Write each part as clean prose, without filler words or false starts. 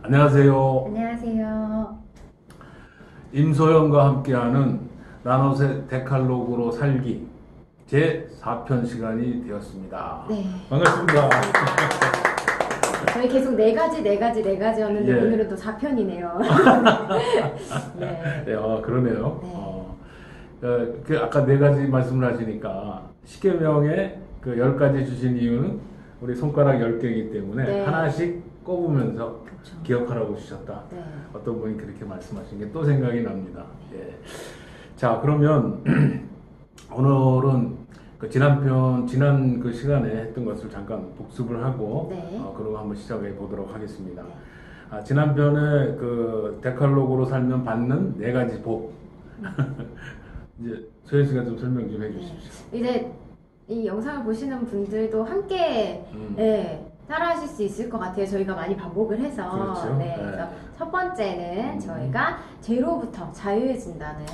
안녕하세요. 안녕하세요. 임소영과 함께하는 나노세 데칼로그로 살기 제 4편 시간이 되었습니다. 네. 반갑습니다. 저희 계속 네 가지였는데 예. 오늘은 또 4편이네요. 네. 네, 그러네요. 네. 아까 네 가지 말씀을 하시니까 십계명에 그 10가지 주신 이유는 우리 손가락 10개이기 때문에 네. 하나씩 꼽으면서 그렇죠. 기억하라고 주셨다. 네. 어떤 분이 그렇게 말씀하신 게 또 생각이 납니다. 예. 자, 그러면 오늘은 그 지난 그 시간에 했던 것을 잠깐 복습을 하고 네. 그러고 한번 시작해 보도록 하겠습니다. 네. 지난 편에 그 데칼로그로 살면 받는 네 가지 복. 이제 소연 씨가 좀 설명 좀 해주십시오. 이제 이 영상을 보시는 분들도 함께 따라 하실 수 있을 것 같아요. 저희가 많이 반복을 해서. 그렇죠. 네. 그래서 첫 번째는 저희가 죄로부터 자유해진다는.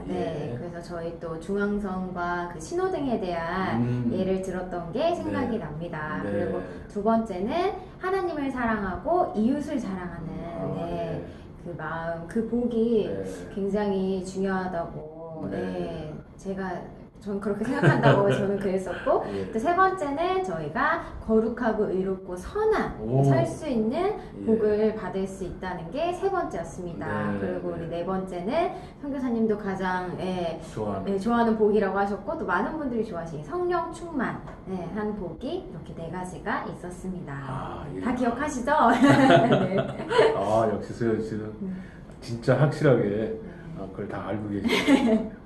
예. 네. 그래서 저희 또 중앙선과 그 신호등에 대한 예를 들었던 게 생각이 네. 납니다. 네. 그리고 두 번째는 하나님을 사랑하고 이웃을 사랑하는 네. 그 마음, 그 복이 네. 굉장히 중요하다고. 네. 저는 그렇게 생각한다고 저는 그랬었고, 예. 또 세 번째는 저희가 거룩하고 의롭고 선한 오. 살 수 있는 예. 복을 받을 수 있다는 게 세 번째였습니다. 네. 그리고 우리 네 번째는 선교사님도 가장 좋아하는. 복이라고 하셨고, 또 많은 분들이 좋아하시는 성령 충만 한 복이 이렇게 네 가지가 있었습니다. 예. 다 기억하시죠? 네. 역시 소연 씨는 진짜 확실하게 그걸 다 알고 계시네요.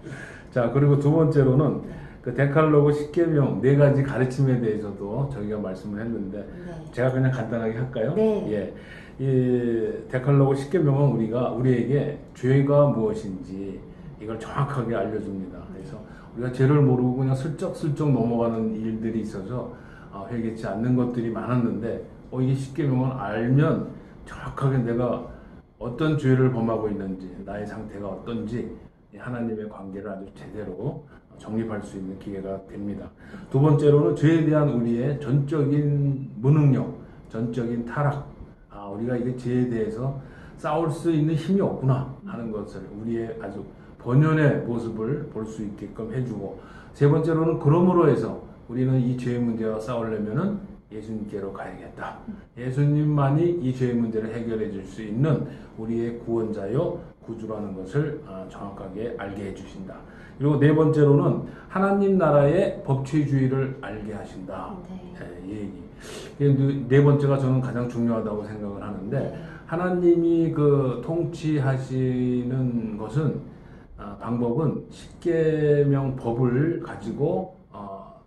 자, 그리고 두 번째로는 그 데칼로그 10계명 네 가지 가르침에 대해서도 저희가 말씀을 했는데 네. 제가 그냥 간단하게 할까요? 네. 예. 이 데칼로그 10계명은 우리에게 죄가 무엇인지 이걸 정확하게 알려줍니다. 그래서 우리가 죄를 모르고 그냥 슬쩍슬쩍 넘어가는 일들이 있어서 회개치 않는 것들이 많았는데 이 10계명을 알면 정확하게 내가 어떤 죄를 범하고 있는지 나의 상태가 어떤지 하나님의 관계를 아주 제대로 정립할 수 있는 기회가 됩니다. 두 번째로는 죄에 대한 우리의 전적인 무능력, 전적인 타락, 우리가 이게 죄에 대해서 싸울 수 있는 힘이 없구나 하는 것을 우리의 아주 본연의 모습을 볼 수 있게끔 해주고, 세 번째로는 그러므로 해서 우리는 이 죄의 문제와 싸우려면은 예수님께로 가야겠다. 예수님만이 이 죄의 문제를 해결해 줄 수 있는 우리의 구원자요 구주라는 것을 정확하게 알게 해주신다. 그리고 네 번째로는 하나님 나라의 법치주의를 알게 하신다. 이 얘기. 네 번째가 저는 가장 중요하다고 생각을 하는데, 하나님이 그 통치하시는 것은 방법은 십계명 법을 가지고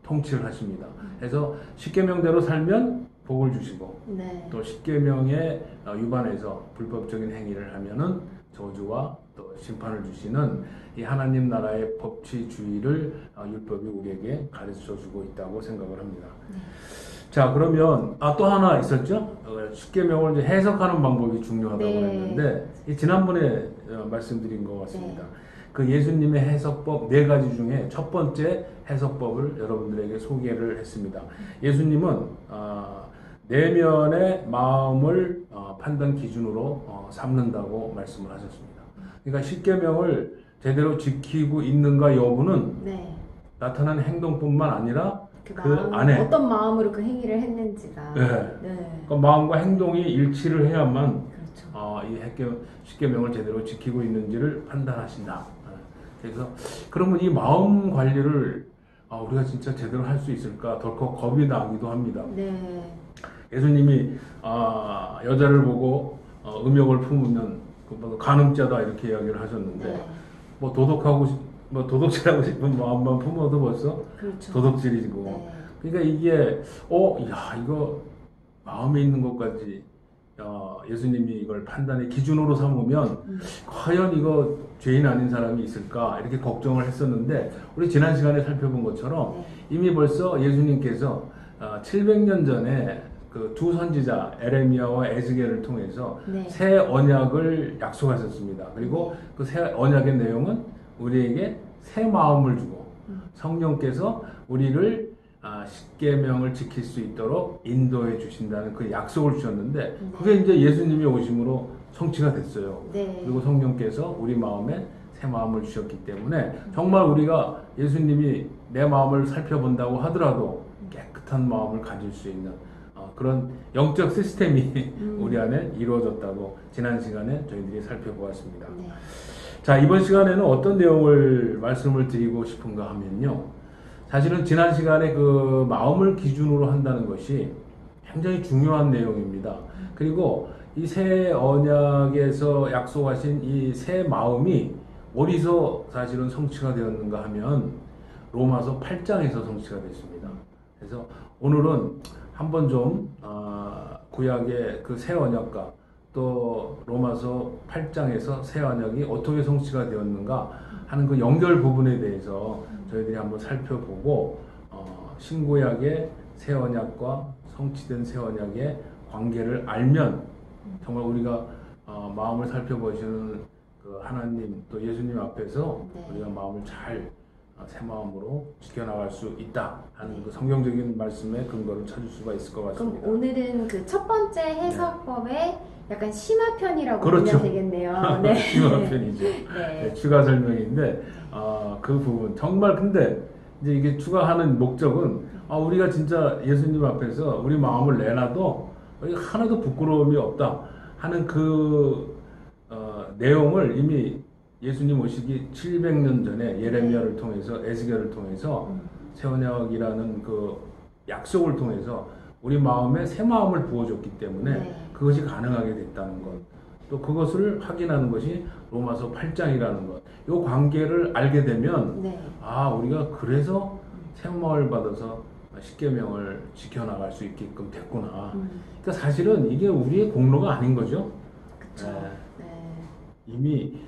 통치를 하십니다. 그래서 십계명대로 살면 복을 주시고, 또 십계명에 위반해서 불법적인 행위를 하면은 저주와 또 심판을 주시는 이 하나님 나라의 법치주의를 율법이 우리에게 가르쳐 주고 있다고 생각을 합니다. 자, 그러면 또 하나 있었죠? 십계명을 이제 해석하는 방법이 중요하다고 했는데 지난번에 말씀드린 것 같습니다. 그 예수님의 해석법 네 가지 중에 첫 번째 해석법을 여러분들에게 소개를 했습니다. 예수님은 내면의 마음을 판단 기준으로 삼는다고 말씀을 하셨습니다. 그러니까 십계명을 제대로 지키고 있는가 여부는 나타나는 행동뿐만 아니라 그 안에 어떤 마음으로 그 행위를 했는지가 그 마음과 행동이 일치를 해야만 그렇죠. 이 십계명을 제대로 지키고 있는지를 판단하신다. 그래서 그러면 이 마음 관리를 우리가 진짜 제대로 할 수 있을까 덜컥 겁이 나기도 합니다. 예수님이 여자를 보고 음욕을 품으면 간음죄다 이렇게 이야기를 하셨는데 뭐 도둑질하고 싶은 마음만 품어도 벌써 그렇죠. 도둑질이고. 그러니까 이게 이거 마음에 있는 것까지 예수님이 이걸 판단의 기준으로 삼으면 과연 이거 죄인 아닌 사람이 있을까 이렇게 걱정을 했었는데, 우리 지난 시간에 살펴본 것처럼 이미 벌써 예수님께서 700년 전에 그 두 선지자 에레미야와 에스겔을 통해서 새 언약을 약속하셨습니다. 그리고 그 새 언약의 내용은 우리에게 새 마음을 주고 성령께서 우리를 십계명을 지킬 수 있도록 인도해 주신다는 그 약속을 주셨는데 그게 이제 예수님이 오심으로 성취가 됐어요. 네. 그리고 성령께서 우리 마음에 새 마음을 주셨기 때문에 정말 우리가 예수님이 내 마음을 살펴본다고 하더라도 깨끗한 마음을 가질 수 있는 그런 영적 시스템이 우리 안에 이루어졌다고 지난 시간에 저희들이 살펴보았습니다. 네. 자, 이번 시간에는 어떤 내용을 말씀을 드리고 싶은가 하면요. 사실은 지난 시간에 그 마음을 기준으로 한다는 것이 굉장히 중요한 내용입니다. 그리고 이 새 언약에서 약속하신 이 새 마음이 어디서 사실은 성취가 되었는가 하면 로마서 8장에서 성취가 됐습니다. 그래서 오늘은 한번 좀 구약의 그 새 언약과 또 로마서 8장에서 새 언약이 어떻게 성취가 되었는가 하는 그 연결 부분에 대해서 저희들이 한번 살펴보고 신구약의 새 언약과 성취된 새 언약의 관계를 알면 정말 우리가 마음을 살펴보시는 그 하나님 또 예수님 앞에서 우리가 마음을 잘 새 마음으로 지켜나갈 수 있다 하는 그 성경적인 말씀의 근거를 찾을 수가 있을 것 같습니다. 그럼 오늘은 그 첫 번째 해석법의 약간 심화편이라고 그렇죠. 보면 되겠네요. 네. 심화편이죠. 네. 네, 추가 설명인데 그 부분 정말 근데 이제 이게 추가하는 목적은 우리가 진짜 예수님 앞에서 우리 마음을 내놔도 하나도 부끄러움이 없다 하는 그 내용을 이미 예수님 오시기 700년 전에 예레미야를 통해서 에스겔을 통해서 새 언약이라는 그 약속을 통해서 우리 마음에 새 마음을 부어줬기 때문에 그것이 가능하게 됐다는 것. 또 그것을 확인하는 것이 로마서 8장이라는 것. 이 관계를 알게 되면 우리가 그래서 새 마음을 받아서 십계명을 지켜나갈 수 있게끔 됐구나. 그러니까 사실은 이게 우리의 공로가 아닌 거죠. 그쵸. 이미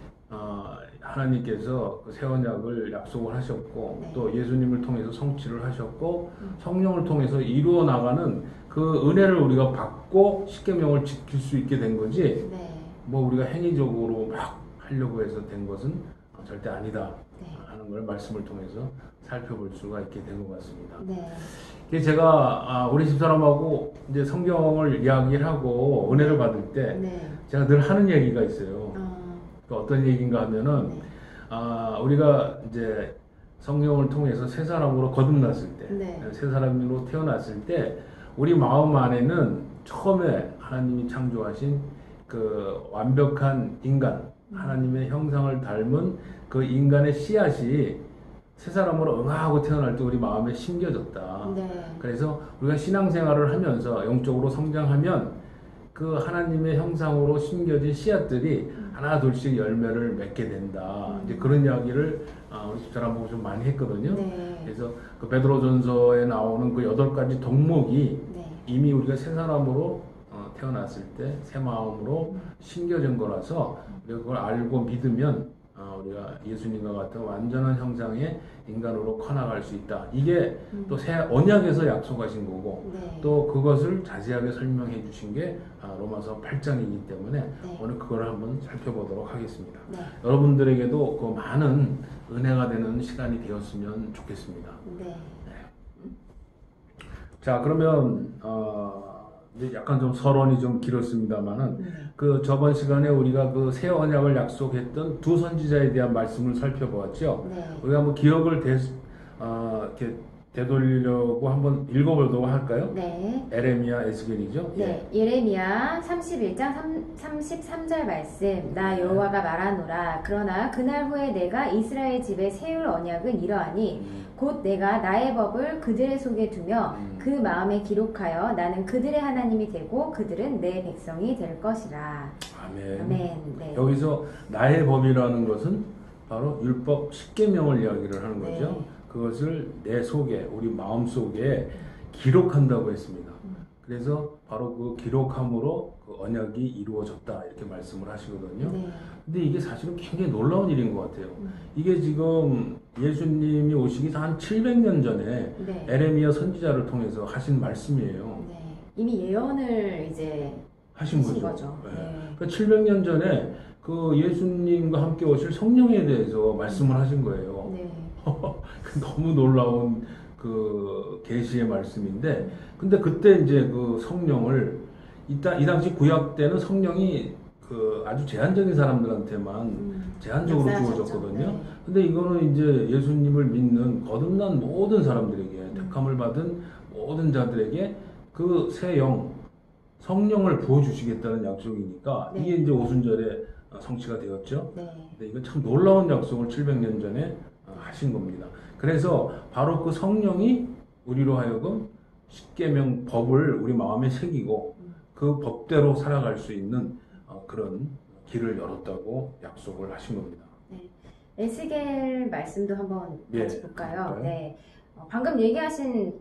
하나님께서 그 새 언약을 약속을 하셨고 또 예수님을 통해서 성취를 하셨고 성령을 통해서 이루어 나가는 그 은혜를 우리가 받고 십계명을 지킬 수 있게 된 거지. 뭐 우리가 행위적으로 막 하려고 해서 된 것은 절대 아니다 하는 걸 말씀을 통해서 살펴볼 수가 있게 된 것 같습니다. 이게 제가 우리 집사람하고 이제 성경을 이야기를 하고 은혜를 받을 때 제가 늘 하는 얘기가 있어요. 어떤 얘기인가 하면은 우리가 이제 성령을 통해서 새 사람으로 거듭났을 때, 새 사람으로 태어났을 때 우리 마음 안에는 처음에 하나님이 창조하신 그 완벽한 인간, 하나님의 형상을 닮은 그 인간의 씨앗이 새 사람으로 응하고 태어날 때 우리 마음에 심겨졌다. 그래서 우리가 신앙생활을 하면서 영적으로 성장하면 그 하나님의 형상으로 심겨진 씨앗들이 하나 둘씩 열매를 맺게 된다. 이제 그런 이야기를 우리 집사람하고 좀 많이 했거든요. 그래서 그 베드로전서에 나오는 그 8가지 덕목이 이미 우리가 새 사람으로 태어났을 때 새 마음으로 심겨진 거라서 우리가 그걸 알고 믿으면 우리가 예수님과 같은 완전한 형상의 인간으로 커나갈 수 있다. 이게 또 새 언약에서 약속하신 거고 또 그것을 자세하게 설명해 주신 게 로마서 8장이기 때문에 오늘 그걸 한번 살펴보도록 하겠습니다. 여러분들에게도 그 많은 은혜가 되는 시간이 되었으면 좋겠습니다. 자, 그러면 이제 약간 좀 서론이 좀 길었습니다만은 그 저번 시간에 우리가 그 새 언약을 약속했던 두 선지자에 대한 말씀을 살펴보았죠. 우리가 한번 기억을 이렇게 되돌리려고 한번 읽어보도록 할까요? 에레미야, 에스겔이죠. 예레미야 31장 33절 말씀. 나 여호와가 말하노라. 그러나 그날 후에 내가 이스라엘 집에 세울 언약은 이러하니 곧 내가 나의 법을 그들의 속에 두며 그 마음에 기록하여 나는 그들의 하나님이 되고 그들은 내 백성이 될 것이라. 아멘. 여기서 나의 법이라는 것은 바로 율법 십계명을 이야기를 하는 거죠. 그것을 내 속에, 우리 마음 속에 기록한다고 했습니다. 그래서 바로 그 기록함으로 그 언약이 이루어졌다 이렇게 말씀을 하시거든요. 근데 이게 사실은 굉장히 놀라운 일인 것 같아요. 이게 지금 예수님이 오시기 한 700년 전에 에레미야 선지자를 통해서 하신 말씀이에요. 이미 예언을 이제 하신 거죠. 그러니까 700년 전에 그 예수님과 함께 오실 성령에 대해서 말씀을 하신 거예요. 너무 놀라운 그 계시의 말씀인데, 근데 그때 이제 그 성령을 이 당시 구약 때는 성령이 그 아주 제한적인 사람들한테만 제한적으로 역사하셨죠. 주어졌거든요. 네. 근데 이거는 이제 예수님을 믿는 거듭난 모든 사람들에게, 택함을 받은 모든 자들에게 그 새 영, 성령을 부어주시겠다는 약속이니까 네. 이게 이제 오순절에 성취가 되었죠. 네. 근데 이건 참 놀라운 약속을 700년 전에 하신 겁니다. 그래서 바로 그 성령이 우리로 하여금 십계명 법을 우리 마음에 새기고 그 법대로 살아갈 수 있는 그런 길을 열었다고 약속을 하신 겁니다. 에스겔 말씀도 한번 예, 같이 볼까요? 볼까요? 네. 방금 얘기하신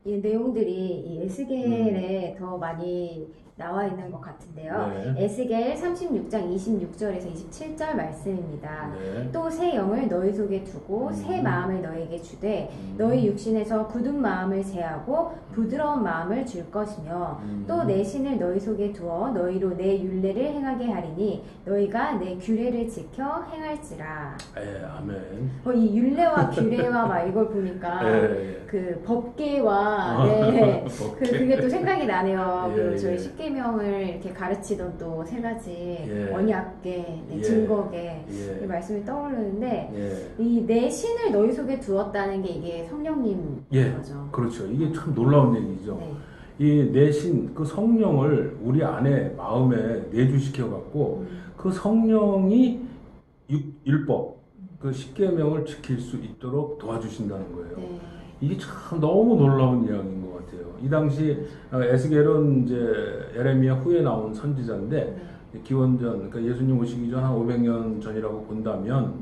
이 내용들이 이 에스겔에 더 많이 나와 있는 것 같은데요. 네. 에스겔 36장 26절에서 27절 말씀입니다. 네. 또 새 영을 너희 속에 두고 새 마음을 너희에게 주되 너희 육신에서 굳은 마음을 제하고 부드러운 마음을 줄 것이며 또 내 신을 너희 속에 두어 너희로 내 율례를 행하게 하리니 너희가 내 규례를 지켜 행할지라. 예, 아멘. 이 율례와 규례와 막 이걸 보니까 예, 그 법계와 네, 법계. 그게 또 생각이 나네요. 예, 그 저희 예. 십계명을 이렇게 가르치던 또 세 가지 예. 언약계, 예. 증거계 예. 이 말씀이 떠오르는데 예. 이 내 신을 너희 속에 두었다는 게 이게 성령님 예. 거죠. 그렇죠. 이게 참 놀라운 얘기죠. 네. 이 내신, 그 성령을 우리 안에 마음에 내주시켜 갖고 그 성령이 율법, 그 십계명을 지킬 수 있도록 도와주신다는 거예요. 네. 이게 참 너무 놀라운 이야기인 것 같아요. 이 당시 에스겔은 이제 에레미야 후에 나온 선지자인데 기원전, 그러니까 예수님 오시기 전 한 500년 전이라고 본다면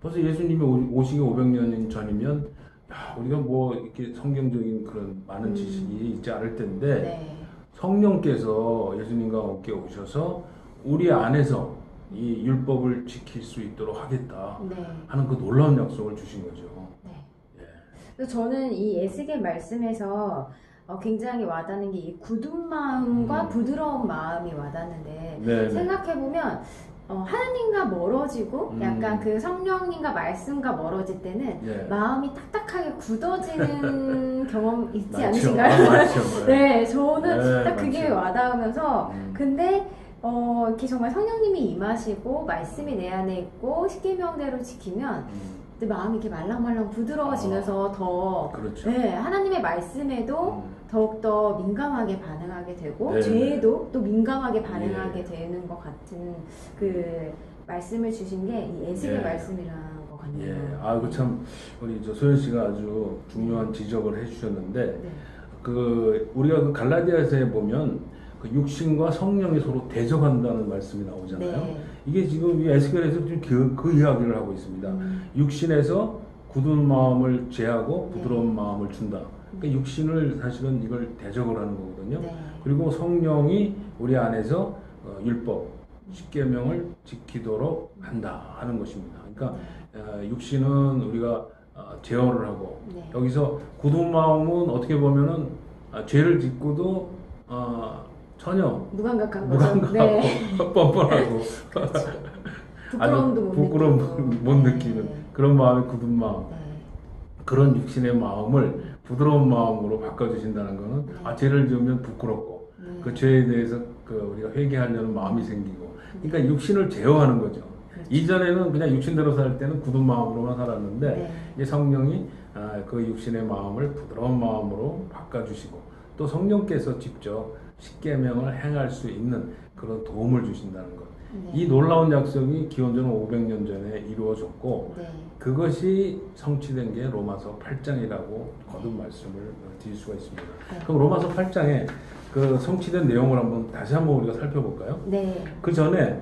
벌써 예수님이 오시기 500년 전이면 야, 우리가 뭐 이렇게 성경적인 그런 많은 지식이 있지 않을 텐데 네. 성령께서 예수님과 함께 오셔서 우리 안에서 이 율법을 지킬 수 있도록 하겠다 네. 하는 그 놀라운 약속을 주신 거죠. 네. 예. 그래서 저는 이 에스겔 말씀에서 굉장히 와닿는 게 이 굳은 마음과 부드러운 마음이 와닿는데 네, 생각해보면 하나님과 멀어지고 약간 그 성령님과 말씀과 멀어질 때는 예. 마음이 딱딱하게 굳어지는 경험 있지 맞죠. 않으신가요? 맞죠. 네, 저는 네, 딱 그게 맞죠. 와닿으면서 근데 이렇게 정말 성령님이 임하시고 말씀이 내 안에 있고 십계명대로 지키면 내 마음이 이렇게 말랑말랑 부드러워지면서 더 그렇죠. 네, 하나님의 말씀에도 더욱더 민감하게 반응하게 되고 네. 죄에도 또 민감하게 반응하게 예. 되는 것 같은 그 말씀을 주신 게 이 에스겔 예. 말씀이라는 것 같네요. 예. 아, 그 참 우리 소연 씨가 아주 중요한 지적을 해주셨는데 네. 그 우리가 그 갈라디아서에 보면 그 육신과 성령이 서로 대적한다는 말씀이 나오잖아요. 네. 이게 지금 이 에스겔에서 지금 그 이야기를 하고 있습니다. 육신에서 굳은 마음을 제하고 부드러운 마음을 준다. 그러니까 육신을 사실은 이걸 대적을 하는 거거든요. 네. 그리고 성령이 우리 안에서 율법, 십계명을 지키도록 한다 하는 것입니다. 그러니까 육신은 우리가 제어를 하고 네. 여기서 굳은 마음은 어떻게 보면은 죄를 짓고도 전혀 무감각한 거죠. 무감각하고 네. 뻔뻔하고 그렇죠. 아주 부끄러움도 못 부끄러움 느끼고. 못 느끼는 네. 그런 마음이 굳은 마음. 네. 그런 육신의 마음을 부드러운 마음으로 바꿔주신다는 것은 죄를 지으면 부끄럽고 네. 그 죄에 대해서 그 우리가 회개하려는 마음이 생기고 그러니까 육신을 제어하는 거죠. 그렇죠. 이전에는 그냥 육신대로 살 때는 굳은 마음으로만 살았는데 네. 이제 성령이 그 육신의 마음을 부드러운 마음으로 바꿔주시고 또 성령께서 직접 십계명을 행할 수 있는 그런 도움을 주신다는 것. 네. 이 놀라운 약속이 기원전 500년 전에 이루어졌고 네. 그것이 성취된 게 로마서 8장이라고 거듭 말씀을 드릴 수가 있습니다. 네. 그럼 로마서 8장에 그 성취된 내용을 한번 다시 한번 우리가 살펴볼까요? 네. 그 전에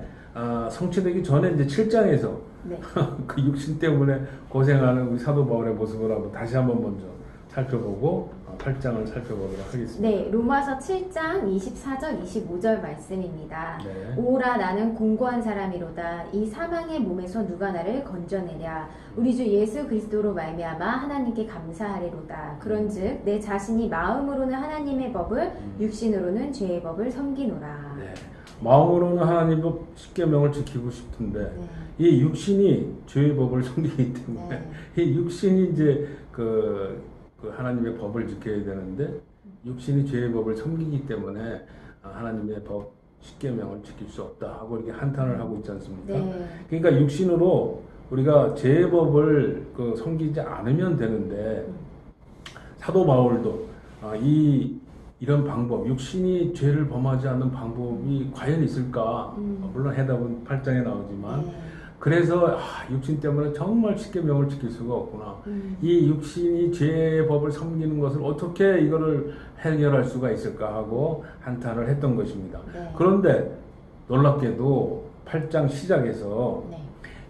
성취되기 전에 이제 7장에서 네. 그 육신 때문에 고생하는 우리 사도 바울의 모습을 한번 다시 한번 먼저 살펴보고 8장을 살펴보도록 하겠습니다. 네, 로마서 7장 24절 25절 말씀입니다. 네. 오라 나는 공고한 사람이로다. 이 사망의 몸에서 누가 나를 건져내랴. 우리 주 예수 그리스도로 말미암아 하나님께 감사하리로다. 그런즉 내 자신이 마음으로는 하나님의 법을 육신으로는 죄의 법을 섬기노라. 네. 마음으로는 하나님 법 십계명을 지키고 싶은데 네. 이 육신이 죄의 법을 섬기기 때문에 네. 이 육신이 이제 그 그 하나님의 법을 지켜야 되는데 육신이 죄의 법을 섬기기 때문에 하나님의 법 십계명을 지킬 수 없다 하고 이렇게 한탄을 하고 있지 않습니까? 네. 그러니까 육신으로 우리가 죄의 법을 그 섬기지 않으면 되는데 사도 바울도 이런 방법, 육신이 죄를 범하지 않는 방법이 과연 있을까? 물론 해답은 8장에 나오지만 네. 그래서 육신 때문에 정말 십계명을 지킬 수가 없구나. 이 육신이 죄의 법을 섬기는 것을 어떻게 이거를 해결할 수가 있을까 하고 한탄을 했던 것입니다. 네. 그런데 놀랍게도 8장 시작에서 네.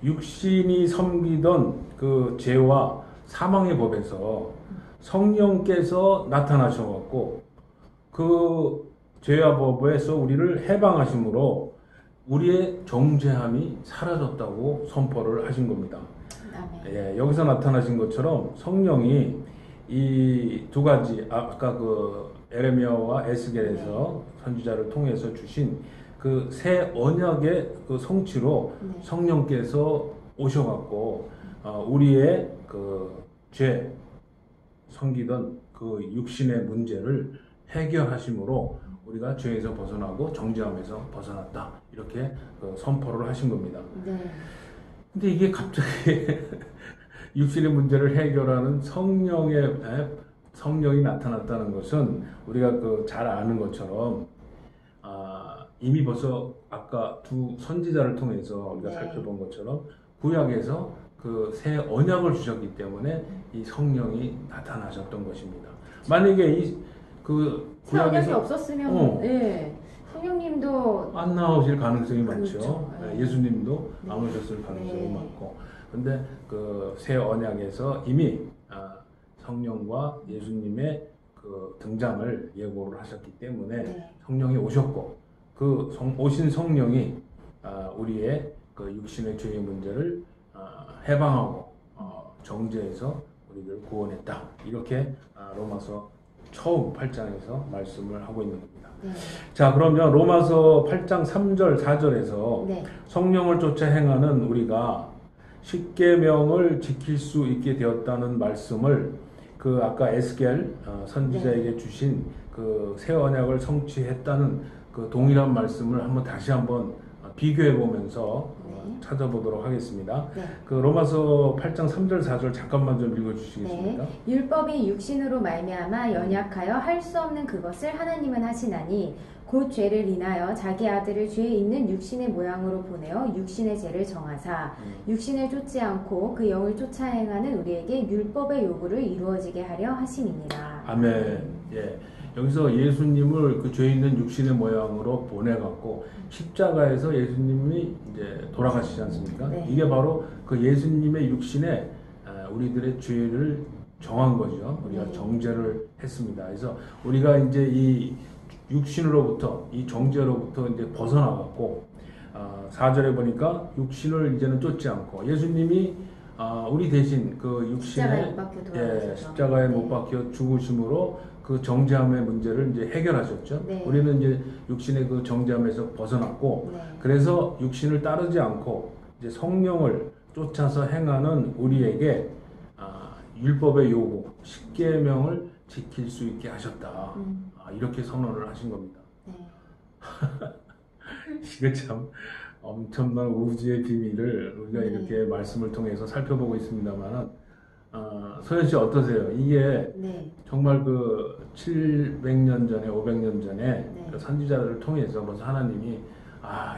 육신이 섬기던 그 죄와 사망의 법에서 성령께서 나타나셔갖고 그 죄와 법에서 우리를 해방하심으로 우리의 정죄함이 사라졌다고 선포를 하신 겁니다. 예, 여기서 나타나신 것처럼 성령이 이 두 가지 아까 그 에레미야와 에스겔에서 선지자를 통해서 주신 그 새 언약의 그 성취로 성령께서 오셔갖고 우리의 그 죄 섬기던 그 육신의 문제를 해결하심으로 우리가 죄에서 벗어나고 정죄함에서 벗어났다 이렇게 그 선포를 하신 겁니다. 네. 근데 이게 갑자기 육신의 문제를 해결하는 성령이 나타났다는 것은 우리가 그 잘 아는 것처럼 이미 벌써 아까 두 선지자를 통해서 우리가 살펴본 것처럼 구약에서 그 새 언약을 주셨기 때문에 이 성령이 나타나셨던 것입니다. 만약에 그 새 언약이 구약에서 없었으면 예, 성령님도 안 나오실 가능성이 그렇죠. 많죠. 네. 예수님도 안 오셨을 가능성이 많고. 근데 그 새 언약에서 이미 성령과 예수님의 그 등장을 예고를 하셨기 때문에 성령이 오셨고 그 오신 성령이 우리의 그 육신의 죄의 문제를 해방하고 정죄해서 우리를 구원했다. 이렇게 로마서 처음 8장에서 말씀을 하고 있는 겁니다. 네. 자, 그러면 로마서 8장 3절, 4절에서 네. 성령을 쫓아 행하는 우리가 십계명을 지킬 수 있게 되었다는 말씀을 그 아까 에스겔 선지자에게 주신 그 새 언약을 성취했다는 그 동일한 말씀을 다시 한번 비교해 보면서 찾아보도록 하겠습니다. 네. 그 로마서 8장 3절 4절 잠깐만 좀 읽어 주시겠습니까? 율법이 육신으로 말미암아 연약하여 할 수 없는 그것을 하나님은 하시나니 곧 죄를 인하여 자기 아들을 죄 있는 육신의 모양으로 보내어 육신의 죄를 정하사 육신을 쫓지 않고 그 영을 쫓아 행하는 우리에게 율법의 요구를 이루어지게 하려 하심이니라. 아멘. 예. 여기서 예수님을 그 죄 있는 육신의 모양으로 보내갖고 십자가에서 예수님이 이제 돌아가시지 않습니까? 네. 이게 바로 그 예수님의 육신에 우리들의 죄를 정한 거죠. 우리가 정죄를 했습니다. 그래서 우리가 이제 이 육신으로부터 이 정죄로부터 이제 벗어나갖고 4절에 보니까 육신을 이제는 쫓지 않고 예수님이 우리 대신 그 육신에 십자가에 못 박혀 죽으심으로 그 정죄함의 문제를 이제 해결하셨죠. 네. 우리는 이제 육신의 그 정죄함에서 벗어났고, 그래서 육신을 따르지 않고 이제 성령을 쫓아서 행하는 우리에게 율법의 요구, 십계명을 지킬 수 있게 하셨다. 이렇게 선언을 하신 겁니다. 네. 이거 참 엄청난 우주의 비밀을 우리가 이렇게 말씀을 통해서 살펴보고 있습니다만은. 소연 씨 어떠세요? 이게 정말 그 700년 전에 500년 전에 그 선지자들을 통해서 벌써 하나님이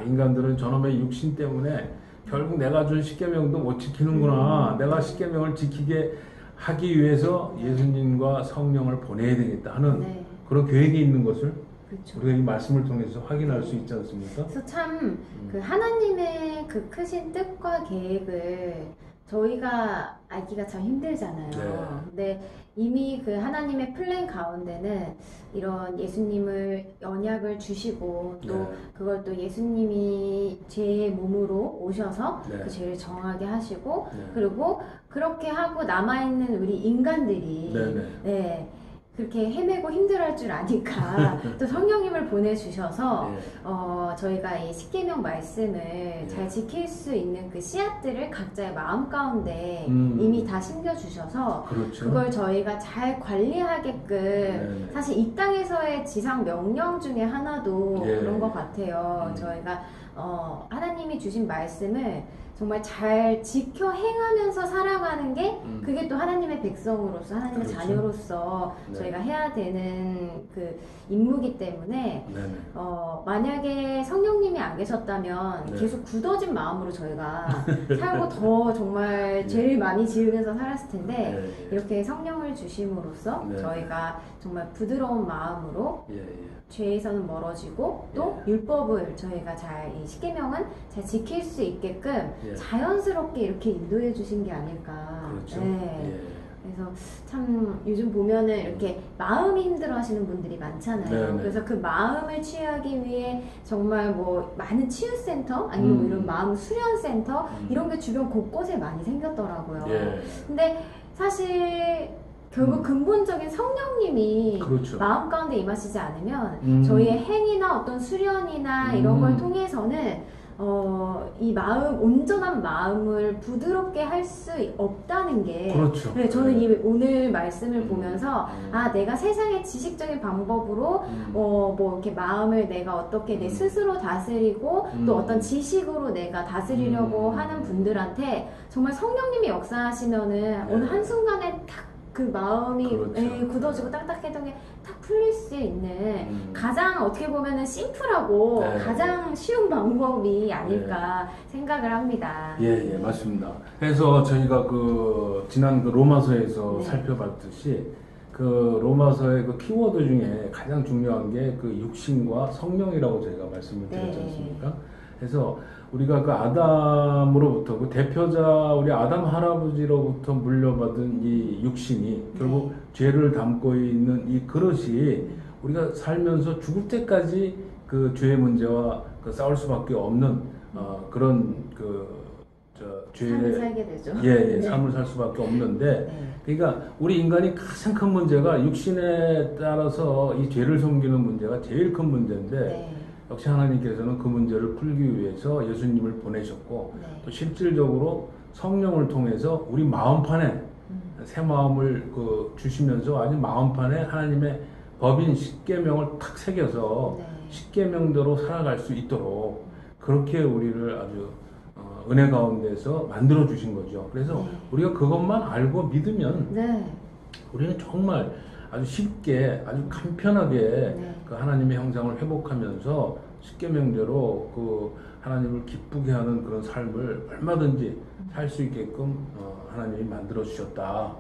인간들은 저놈의 육신 때문에 결국 내가 준 십계명도 못 지키는구나. 내가 십계명을 지키게 하기 위해서 예수님과 성령을 보내야 되겠다 하는 그런 계획이 있는 것을 그렇죠. 우리가 이 말씀을 통해서 확인할 수 있지 않습니까? 그래서 참 그 하나님의 그 크신 뜻과 계획을 저희가 알기가 참 힘들잖아요. 근데 이미 그 하나님의 플랜 가운데는 이런 예수님을 언약을 주시고 또 그걸 또 예수님이 죄의 몸으로 오셔서 그 죄를 정하게 하시고 그리고 그렇게 하고 남아있는 우리 인간들이 그렇게 헤매고 힘들어할 줄 아니까 또 성령님을 보내주셔서 예. 저희가 이 십계명 말씀을 잘 지킬 수 있는 그 씨앗들을 각자의 마음 가운데 이미 다 심겨주셔서 그렇죠. 그걸 저희가 잘 관리하게끔 네. 사실 이 땅에서의 지상 명령 중에 하나도 예. 그런 것 같아요. 저희가 하나님이 주신 말씀을 정말 잘 지켜 행하면서 살아가는 게 그게 또 하나님의 백성으로서 하나님의 그렇죠. 자녀로서 네. 저희가 해야 되는 그 임무기 때문에 네네. 만약에 성령님이 안 계셨다면 네. 계속 굳어진 마음으로 저희가 살고 더 정말 죄를 많이 지으면서 살았을 텐데 예. 이렇게 성령을 주심으로써 네. 저희가 정말 부드러운 마음으로 예. 죄에서는 멀어지고 또 율법을 저희가 잘 이 십계명은 잘 지킬 수 있게끔 예. 자연스럽게 이렇게 인도해 주신 게 아닐까. 그렇죠. 네. 예. 그래서 참 요즘 보면은 이렇게 마음이 힘들어 하시는 분들이 많잖아요. 네네. 그래서 그 마음을 치유하기 위해 정말 뭐 많은 치유센터 아니면 뭐 이런 마음 수련센터 이런 게 주변 곳곳에 많이 생겼더라고요. 예. 근데 사실 결국 근본적인 성령님이 그렇죠. 마음 가운데 임하시지 않으면 저희의 행위나 어떤 수련이나 이런 걸 통해서는 이 마음, 온전한 마음을 부드럽게 할 수 없다는 게. 그렇죠. 네, 저는 이 오늘 말씀을 보면서, 내가 세상의 지식적인 방법으로, 뭐, 이렇게 마음을 내가 어떻게 내 스스로 다스리고, 또 어떤 지식으로 내가 다스리려고 하는 분들한테, 정말 성령님이 역사하시면은, 어느 한순간에 딱 그 마음이 그렇죠. 굳어지고 딱딱했던 게 탁 풀릴 수 있는 가장 어떻게 보면은 심플하고 네. 가장 쉬운 방법이 아닐까 생각을 합니다. 예, 맞습니다. 그래서 저희가 그 지난 그 로마서에서 살펴봤듯이 그 로마서의 그 키워드 중에 가장 중요한 게 그 육신과 성령이라고 저희가 말씀을 드렸지 않습니까? 그래서 우리가 그 아담으로부터 그 대표자 우리 아담 할아버지로부터 물려받은 이 육신이 결국 죄를 담고 있는 이 그릇이 우리가 살면서 죽을 때까지 그 죄의 문제와 그 싸울 수밖에 없는 그런 삶을 살게 되죠. 삶을 살 수밖에 없는데 그러니까 우리 인간이 가장 큰 문제가 육신에 따라서 이 죄를 섬기는 문제가 제일 큰 문제인데 역시 하나님께서는 그 문제를 풀기 위해서 예수님을 보내셨고 또 실질적으로 성령을 통해서 우리 마음판에 새 마음을 주시면서 아주 마음판에 하나님의 법인 십계명을 탁 새겨서 십계명대로 살아갈 수 있도록 그렇게 우리를 아주 은혜 가운데서 만들어 주신 거죠. 그래서 우리가 그것만 알고 믿으면 우리는 정말 아주 쉽게 아주 간편하게 그 하나님의 형상을 회복하면서 십계명대로 그 하나님을 기쁘게 하는 그런 삶을 얼마든지 살 수 있게끔 하나님이 만들어 주셨다.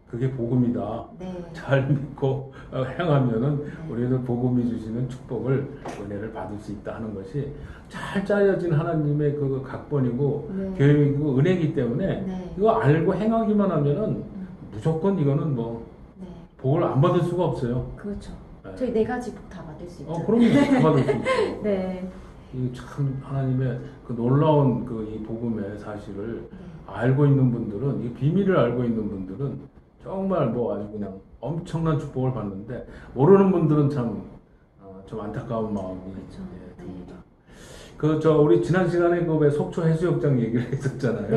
그게 복음이다. 잘 믿고 행하면은 우리들 복음이 주시는 축복을 은혜를 받을 수 있다 하는 것이 잘 짜여진 하나님의 그 각본이고 계획이고 은혜이기 때문에 이거 알고 행하기만 하면은 무조건 이거는 뭐 복을 안 받을 수가 없어요. 그렇죠. 저희 네 가지 복 다 받을 수 있죠. 그럼요. 다 받을 수 있죠. 네. 이 참 하나님의 그 놀라운 그 이 복음의 사실을 알고 있는 분들은 이 비밀을 알고 있는 분들은 정말 뭐 아주 그냥 엄청난 축복을 받는데 모르는 분들은 참 좀 안타까운 마음이 듭니다. 우리 지난 시간에 그 왜 속초 해수욕장 얘기를 했었잖아요.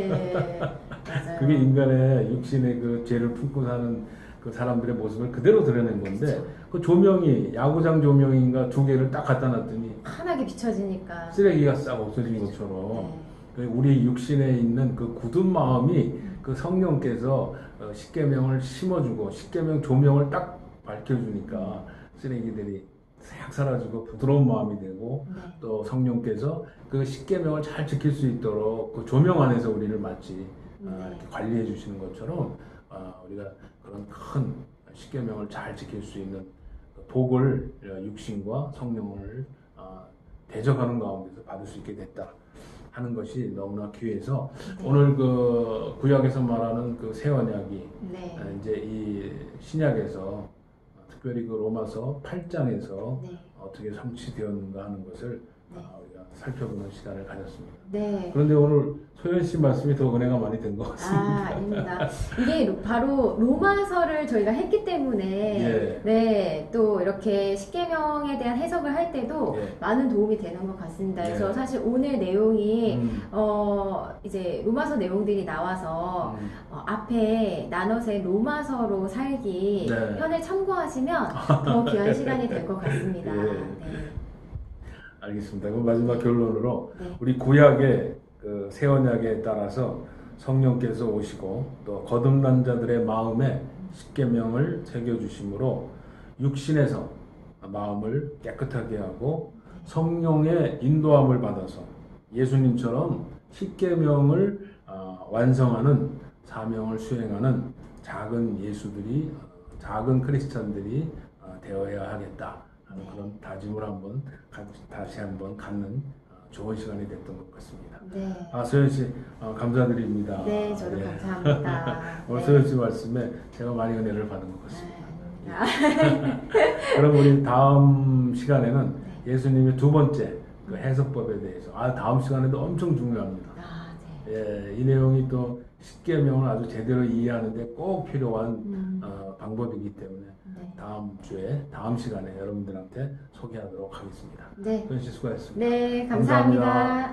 맞아요. 그게 인간의 육신의 그 죄를 품고 사는 그 사람들의 모습을 그대로 드러낸 건데 그 조명이 야구장 조명인가 두 개를 딱 갖다 놨더니 환하게 비춰지니까 쓰레기가 싹 없어진 것처럼 우리 육신에 있는 그 굳은 마음이 그 성령께서 십계명을 심어주고 십계명 조명을 딱 밝혀주니까 쓰레기들이 싹 사라지고 부드러운 마음이 되고 또 성령께서 그 십계명을 잘 지킬 수 있도록 그 조명 안에서 우리를 마치 이렇게 관리해 주시는 것처럼 우리가 그런 큰 십계명을 잘 지킬 수 있는 복을 육신과 성령을 대적하는 가운데서 받을 수 있게 됐다 하는 것이 너무나 귀해서 오늘 그 구약에서 말하는 그 새 언약이 이제 이 신약에서 특별히 그 로마서 8장에서 어떻게 성취되었는가 하는 것을 우리가 살펴보는 시간을 가졌습니다. 네. 그런데 오늘 소연 씨 말씀이 더 은혜가 많이 된 것 같습니다. 아닙니다. 이게 바로 로마서를 저희가 했기 때문에 예. 네, 또 이렇게 십계명에 대한 해석을 할 때도 예. 많은 도움이 되는 것 같습니다. 그래서 예. 사실 오늘 내용이 음. 이제 로마서 내용들이 나와서 앞에 나눠서 로마서로 살기 네. 편을 참고하시면 더 귀한 시간이 될 것 같습니다. 예. 네. 알겠습니다. 그럼 마지막 결론으로 네. 우리 구약의 그 새 언약에 따라서 성령께서 오시고 또 거듭난 자들의 마음에 십계명을 새겨 주심으로 육신에서 마음을 깨끗하게 하고 성령의 인도함을 받아서 예수님처럼 십계명을 완성하는 사명을 수행하는 작은 예수들이 작은 크리스찬들이 되어야 하겠다 하는 그런 다짐을 다시 한번 갖는 좋은 시간이 됐던 것 같습니다. 네. 소연 씨 감사드립니다. 네, 저도 예. 감사합니다. 오늘 네. 소연 씨 말씀에 제가 많이 은혜를 받은 것 같습니다. 아, 그럼 우리 다음 시간에는 예수님의 두 번째 그 해석법에 대해서 다음 시간에도 엄청 중요합니다. 네. 예, 이 내용이 또 십계명을 아주 제대로 이해하는데 꼭 필요한 방법이기 때문에 네. 다음 주에 다음 시간에 여러분들한테 소개하도록 하겠습니다. 네. 소연 씨 수고하셨습니다. 네, 감사합니다. 감사합니다.